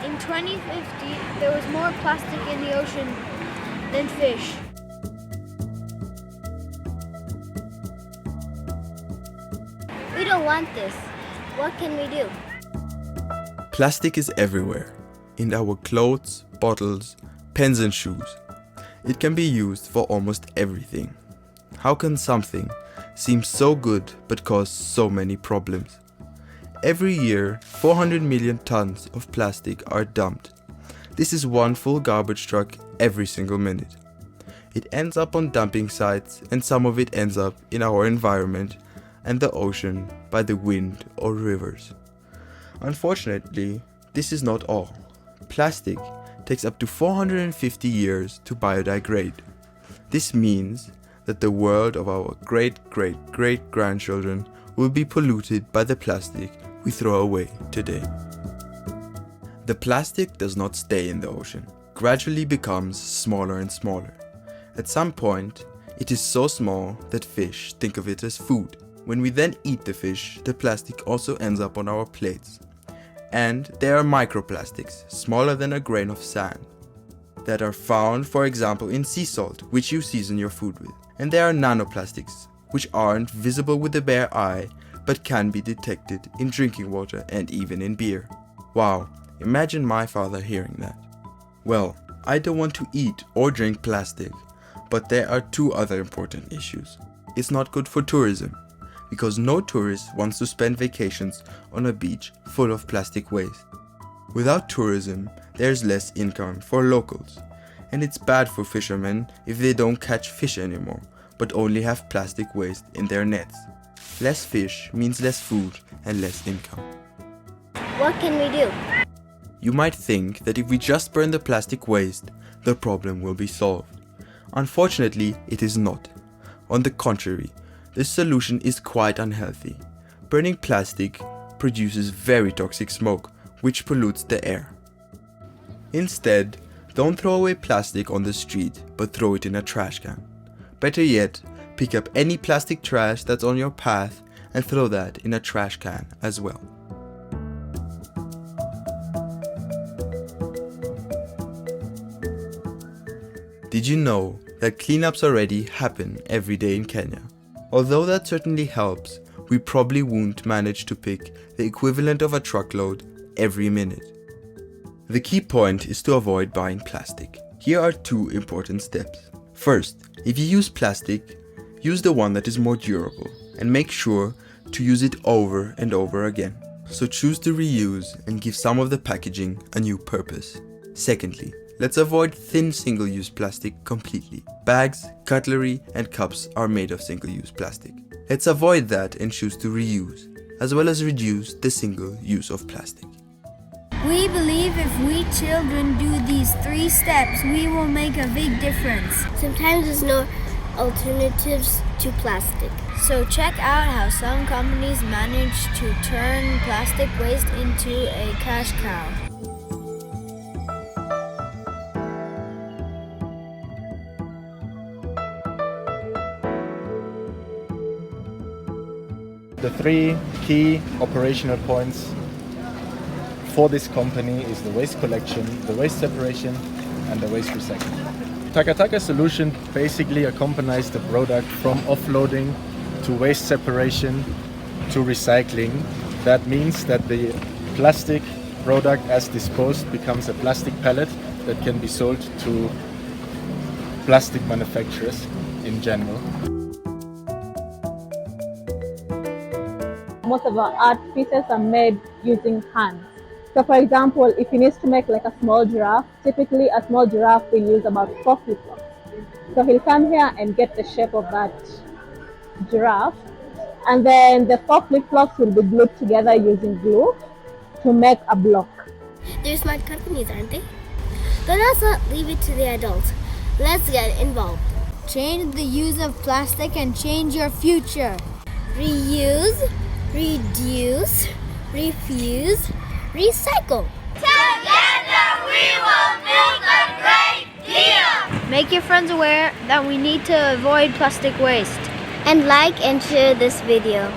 In 2050, there was more plastic in the ocean than fish. We don't want this. What can we do? Plastic is everywhere, in our clothes, bottles, pens and shoes. It can be used for almost everything. How can something seem so good but cause so many problems? Every year, 400 million tons of plastic are dumped. This is one full garbage truck every single minute. It ends up on dumping sites, and some of it ends up in our environment and the ocean by the wind or rivers. Unfortunately, this is not all. Plastic takes up to 450 years to biodegrade. This means that the world of our great-great-great-grandchildren will be polluted by the plastic we throw away today. The plastic does not stay in the ocean, gradually becomes smaller and smaller. At some point, it is so small that fish think of it as food. When we then eat the fish, the plastic also ends up on our plates. And there are microplastics, smaller than a grain of sand, that are found, for example, in sea salt, which you season your food with. And there are nanoplastics, which aren't visible with the bare eye, but can be detected in drinking water and even in beer. Wow, imagine my father hearing that. Well, I don't want to eat or drink plastic, but there are two other important issues. It's not good for tourism, because no tourist wants to spend vacations on a beach full of plastic waste. Without tourism, there's less income for locals, and it's bad for fishermen if they don't catch fish anymore, but only have plastic waste in their nets. Less fish means less food and less income. What can we do? You might think that if we just burn the plastic waste, the problem will be solved. Unfortunately, it is not. On the contrary, this solution is quite unhealthy. Burning plastic produces very toxic smoke, which pollutes the air. Instead, don't throw away plastic on the street, but throw it in a trash can. Better yet, pick up any plastic trash that's on your path and throw that in a trash can as well. Did you know that cleanups already happen every day in Kenya? Although that certainly helps, we probably won't manage to pick the equivalent of a truckload every minute. The key point is to avoid buying plastic. Here are two important steps. First, if you use plastic, use the one that is more durable and make sure to use it over and over again. So choose to reuse and give some of the packaging a new purpose. Secondly, let's avoid thin single-use plastic completely. Bags, cutlery, and cups are made of single-use plastic. Let's avoid that and choose to reuse, as well as reduce the single use of plastic. We believe if we children do these 3 steps, we will make a big difference. Sometimes there's no alternatives to plastic. So check out how some companies manage to turn plastic waste into a cash cow. The 3 key operational points for this company is the waste collection, the waste separation, and the waste recycling. Taka solution basically accompanies the product from offloading to waste separation to recycling. That means that the plastic product as disposed becomes a plastic pallet that can be sold to plastic manufacturers in general. Most of our art pieces are made using hands. So for example, if you need to make like a small giraffe, typically a small giraffe will use about 4 flip-flops. So he'll come here and get the shape of that giraffe, and then the 4 flip-flops will be glued together using glue to make a block. They're smart companies, aren't they? But let's not leave it to the adults. Let's get involved. Change the use of plastic and change your future. Reuse, reduce, refuse, recycle. Together we will make a great deal. Make your friends aware that we need to avoid plastic waste. And like and share this video.